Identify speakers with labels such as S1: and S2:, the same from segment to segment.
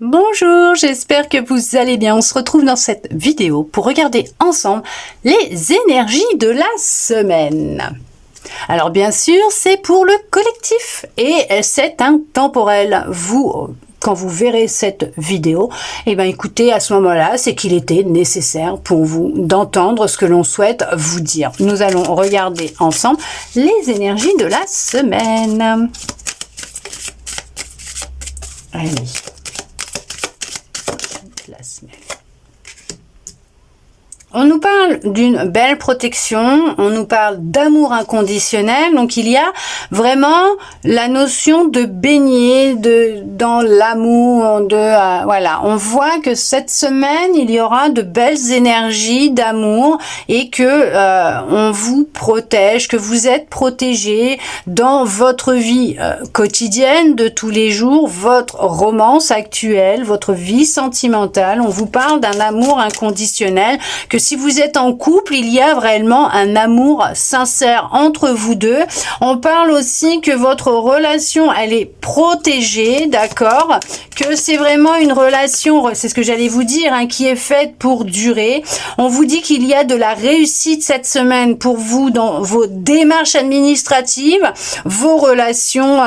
S1: Bonjour, j'espère que vous allez bien. On se retrouve dans cette vidéo pour regarder ensemble les énergies de la semaine. Alors bien sûr, c'est pour le collectif et c'est intemporel. Quand vous verrez cette vidéo, écoutez, à ce moment-là, c'est qu'il était nécessaire pour vous d'entendre ce que l'on souhaite vous dire. Nous allons regarder ensemble les énergies de la semaine. Allez. La semaine. On nous parle d'une belle protection, on nous parle d'amour inconditionnel, donc il y a vraiment la notion de baigner dans l'amour, voilà. On voit que cette semaine, il y aura de belles énergies d'amour et que on vous protège, que vous êtes protégé dans votre vie quotidienne de tous les jours, votre romance actuelle, votre vie sentimentale. On vous parle d'un amour inconditionnel, que si vous êtes en couple, il y a vraiment un amour sincère entre vous deux. On parle aussi que votre relation, elle est protégée, d'accord? Que c'est vraiment une relation, c'est ce que j'allais vous dire, qui est faite pour durer. On vous dit qu'il y a de la réussite cette semaine pour vous dans vos démarches administratives, vos relations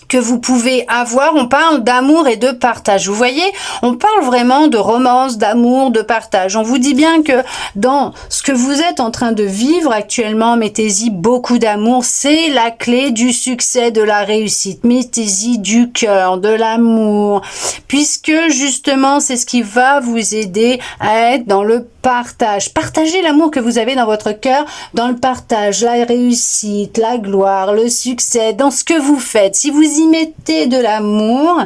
S1: que vous pouvez avoir. On parle d'amour et de partage. Vous voyez, on parle vraiment de romance, d'amour, de partage. On vous dit bien que dans ce que vous êtes en train de vivre actuellement, mettez-y beaucoup d'amour. C'est la clé du succès, de la réussite. Mettez-y du cœur, de l'amour, puisque justement, c'est ce qui va vous aider à être dans le partage. Partagez l'amour que vous avez dans votre cœur, dans le partage, la réussite, la gloire, le succès, dans ce que vous faites. Si vous y mettez de l'amour,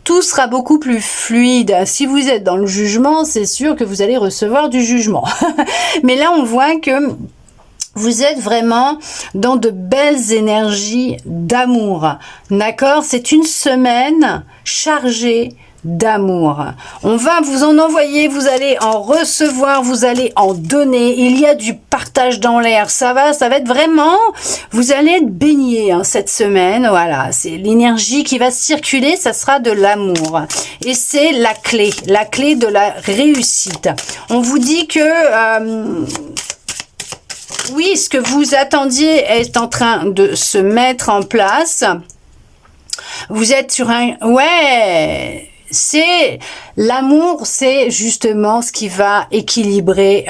S1: tout sera beaucoup plus fluide. Si vous êtes dans le jugement, c'est sûr que vous allez recevoir du jugement. Mais là, on voit que vous êtes vraiment dans de belles énergies d'amour. D'accord? C'est une semaine chargée d'amour. On va vous en envoyer, vous allez en recevoir, vous allez en donner. Il y a du partage dans l'air. Ça va être vraiment, vous allez être baigné cette semaine. Voilà, c'est l'énergie qui va circuler, ça sera de l'amour. Et c'est la clé de la réussite. On vous dit que oui, ce que vous attendiez est en train de se mettre en place. Vous êtes sur c'est l'amour, c'est justement ce qui va équilibrer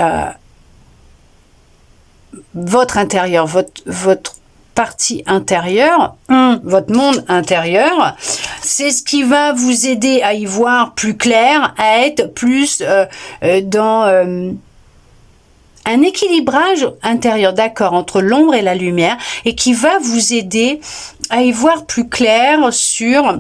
S1: votre intérieur, votre partie intérieure, votre monde intérieur. C'est ce qui va vous aider à y voir plus clair, à être plus dans un équilibrage intérieur, d'accord, entre l'ombre et la lumière, et qui va vous aider à y voir plus clair sur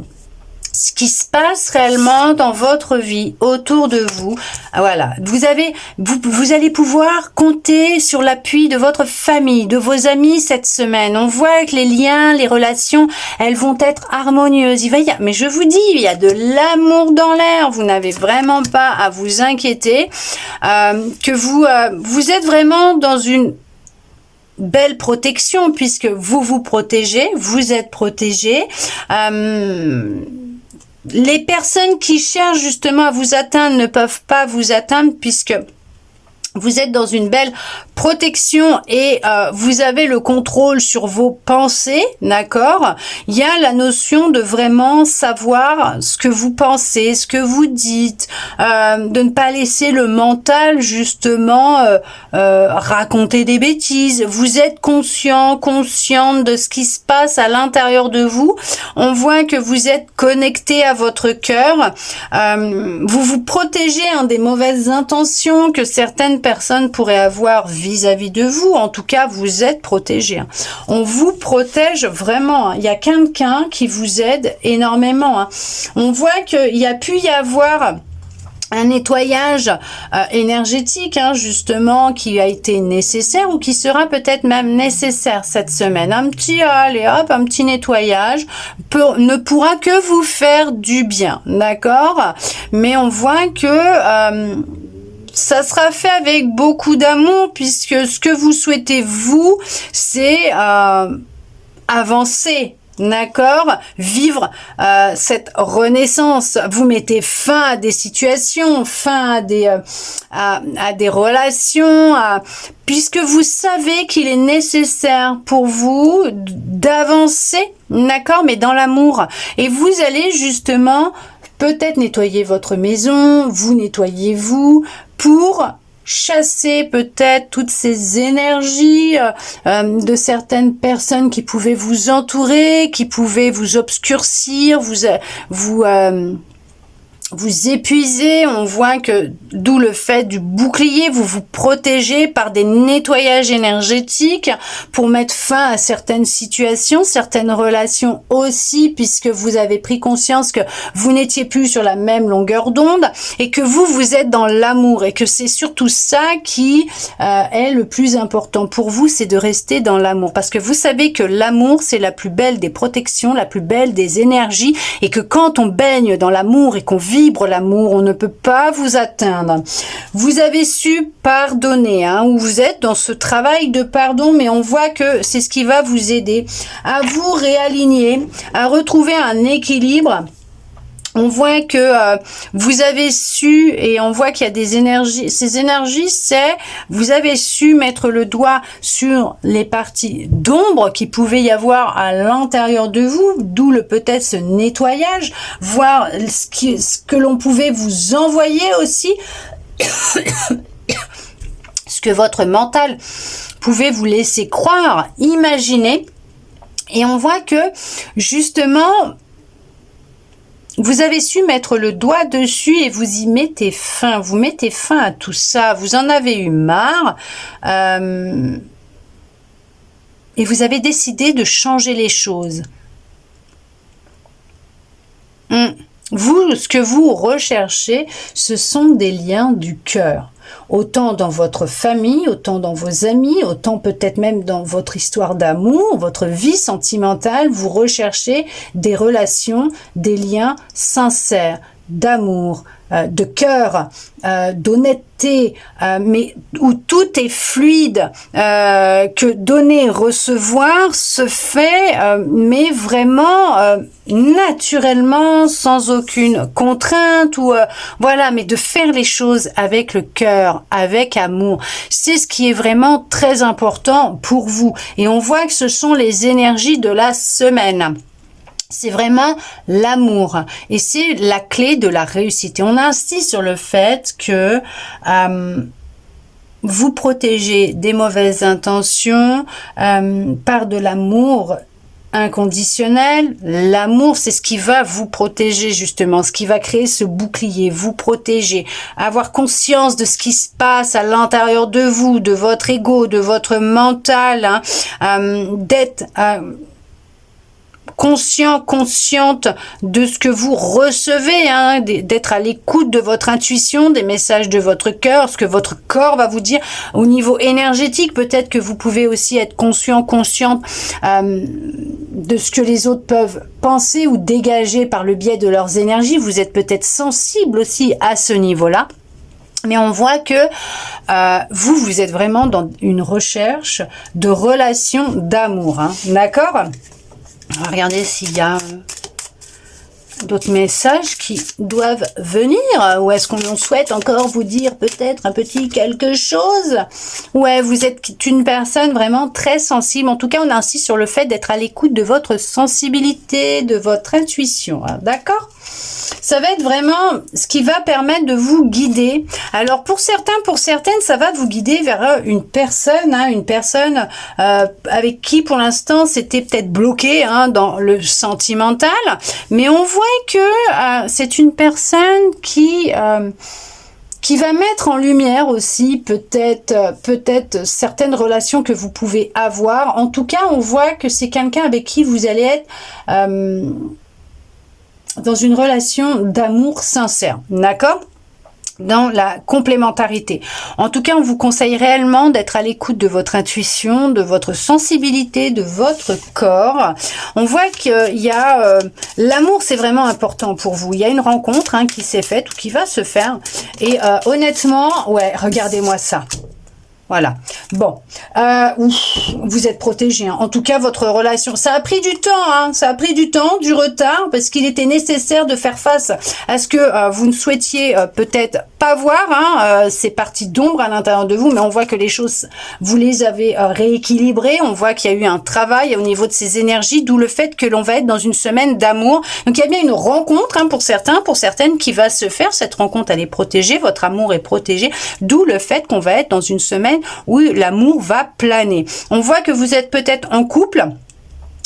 S1: ce qui se passe réellement dans votre vie, autour de vous. Voilà, vous allez pouvoir compter sur l'appui de votre famille, de vos amis cette semaine. On voit que les liens, les relations, elles vont être harmonieuses. Mais je vous dis, il y a de l'amour dans l'air. Vous n'avez vraiment pas à vous inquiéter. Que vous êtes vraiment dans une belle protection, puisque vous vous protégez, vous êtes protégé. Les personnes qui cherchent justement à vous atteindre ne peuvent pas vous atteindre, puisque vous êtes dans une belle protection et vous avez le contrôle sur vos pensées, d'accord? Il y a la notion de vraiment savoir ce que vous pensez, ce que vous dites, de ne pas laisser le mental justement raconter des bêtises. Vous êtes consciente de ce qui se passe à l'intérieur de vous. On voit que vous êtes connecté à votre cœur. Vous vous protégez des mauvaises intentions que certaines personnes pourraient avoir vis-à-vis de vous. En tout cas, vous êtes protégé. On vous protège vraiment. Il y a quelqu'un qui vous aide énormément. On voit qu'il y a pu y avoir un nettoyage énergétique, justement, qui a été nécessaire ou qui sera peut-être même nécessaire cette semaine. Un petit un petit nettoyage ne pourra que vous faire du bien, d'accord? Mais on voit que ça sera fait avec beaucoup d'amour, puisque ce que vous souhaitez, vous, c'est avancer. d'accord, vivre cette renaissance. Vous mettez fin à des situations, fin à des relations, puisque vous savez qu'il est nécessaire pour vous d'avancer, d'accord, mais dans l'amour. Et vous allez justement peut-être nettoyer votre maison, vous nettoyez-vous pour chasser peut-être toutes ces énergies de certaines personnes qui pouvaient vous entourer, qui pouvaient vous obscurcir, vous épuisez. On voit que d'où le fait du bouclier, vous vous protégez par des nettoyages énergétiques pour mettre fin à certaines situations, certaines relations aussi, puisque vous avez pris conscience que vous n'étiez plus sur la même longueur d'onde et que vous êtes dans l'amour et que c'est surtout ça qui est le plus important pour vous, c'est de rester dans l'amour, parce que vous savez que l'amour, c'est la plus belle des protections, la plus belle des énergies, et que quand on baigne dans l'amour et qu'on vibre l'amour, on ne peut pas vous atteindre. Vous avez su pardonner, ou vous êtes dans ce travail de pardon, mais on voit que c'est ce qui va vous aider à vous réaligner, à retrouver un équilibre. On voit que vous avez su, et on voit qu'il y a des énergies. Ces énergies, vous avez su mettre le doigt sur les parties d'ombre qui pouvaient y avoir à l'intérieur de vous, d'où peut-être ce nettoyage, voir ce que l'on pouvait vous envoyer aussi, ce que votre mental pouvait vous laisser croire, imaginer. Et on voit que justement, vous avez su mettre le doigt dessus et vous y mettez fin. Vous mettez fin à tout ça. Vous en avez eu marre. Et vous avez décidé de changer les choses. Vous, ce que vous recherchez, ce sont des liens du cœur. Autant dans votre famille, autant dans vos amis, autant peut-être même dans votre histoire d'amour, votre vie sentimentale, vous recherchez des relations, des liens sincères, d'amour, de cœur, d'honnêteté, mais où tout est fluide, que donner, recevoir se fait, mais vraiment naturellement, sans aucune contrainte, ou voilà, mais de faire les choses avec le cœur, avec amour, c'est ce qui est vraiment très important pour vous. Et on voit que ce sont les énergies de la semaine. C'est vraiment l'amour et c'est la clé de la réussite. Et on insiste sur le fait que vous protégez des mauvaises intentions par de l'amour inconditionnel. L'amour, c'est ce qui va vous protéger justement, ce qui va créer ce bouclier, vous protéger, avoir conscience de ce qui se passe à l'intérieur de vous, de votre ego, de votre mental, d'être consciente de ce que vous recevez, d'être à l'écoute de votre intuition, des messages de votre cœur, ce que votre corps va vous dire au niveau énergétique. Peut-être que vous pouvez aussi être consciente de ce que les autres peuvent penser ou dégager par le biais de leurs énergies. Vous êtes peut-être sensible aussi à ce niveau-là. Mais on voit que vous êtes vraiment dans une recherche de relations d'amour, d'accord ? On va regarder s'il y a d'autres messages qui doivent venir, ou est-ce qu'on souhaite encore vous dire peut-être un petit quelque chose. Ouais, vous êtes une personne vraiment très sensible. En tout cas, on insiste sur le fait d'être à l'écoute de votre sensibilité, de votre intuition, d'accord ? Ça va être vraiment ce qui va permettre de vous guider. Alors pour certains, pour certaines, ça va vous guider vers une personne avec qui pour l'instant c'était peut-être bloqué dans le sentimental. Mais on voit que c'est une personne qui va mettre en lumière aussi peut-être certaines relations que vous pouvez avoir. En tout cas, on voit que c'est quelqu'un avec qui vous allez être dans une relation d'amour sincère, d'accord ? Dans la complémentarité. En tout cas, on vous conseille réellement d'être à l'écoute de votre intuition, de votre sensibilité, de votre corps. On voit qu'il y a l'amour, c'est vraiment important pour vous. Il y a une rencontre qui s'est faite ou qui va se faire. Et honnêtement, ouais, regardez-moi ça. Voilà. Bon, vous êtes protégé. Hein. En tout cas, votre relation, ça a pris du temps. Hein. Ça a pris du temps, du retard, parce qu'il était nécessaire de faire face à ce que vous ne souhaitiez peut-être pas voir. Hein. Ces parties d'ombre à l'intérieur de vous, mais on voit que les choses, vous les avez rééquilibrées. On voit qu'il y a eu un travail au niveau de ces énergies, d'où le fait que l'on va être dans une semaine d'amour. Donc, il y a bien une rencontre hein, pour certains, pour certaines qui va se faire. Cette rencontre, elle est protégée. Votre amour est protégé. D'où le fait qu'on va être dans une semaine où l'amour va planer. On voit que vous êtes peut-être en couple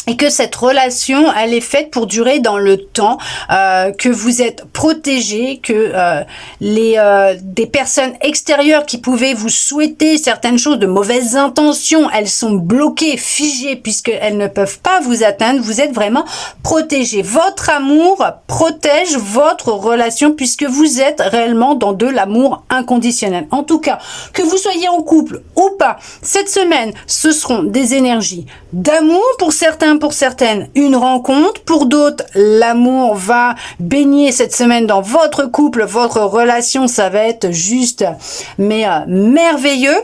S1: et que cette relation, elle est faite pour durer dans le temps, que vous êtes protégé, que des personnes extérieures qui pouvaient vous souhaiter certaines choses, de mauvaises intentions, elles sont bloquées, figées, puisqu'elles ne peuvent pas vous atteindre. Vous êtes vraiment protégé. Votre amour protège votre relation, puisque vous êtes réellement dans de l'amour inconditionnel. En tout cas, que vous soyez en couple ou pas, cette semaine, ce seront des énergies d'amour pour certains, pour certaines, une rencontre. Pour d'autres, l'amour va baigner cette semaine dans votre couple, votre relation. Ça va être juste, mais merveilleux.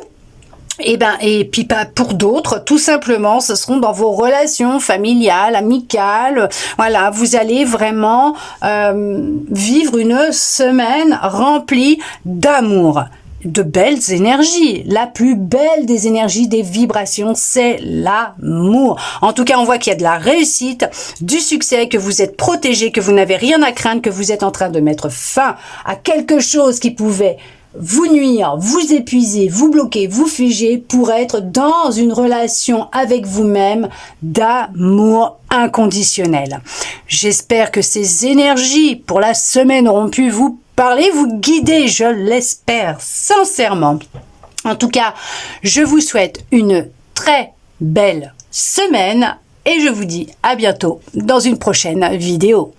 S1: Et puis pas pour d'autres, tout simplement, ce seront dans vos relations familiales, amicales. Voilà, vous allez vraiment vivre une semaine remplie d'amour. De belles énergies. La plus belle des énergies, des vibrations, c'est l'amour. En tout cas, on voit qu'il y a de la réussite, du succès, que vous êtes protégé, que vous n'avez rien à craindre, que vous êtes en train de mettre fin à quelque chose qui pouvait vous nuire, vous épuiser, vous bloquer, vous figer pour être dans une relation avec vous-même d'amour inconditionnel. J'espère que ces énergies pour la semaine auront pu vous parler, vous guider, je l'espère sincèrement. En tout cas, je vous souhaite une très belle semaine et je vous dis à bientôt dans une prochaine vidéo.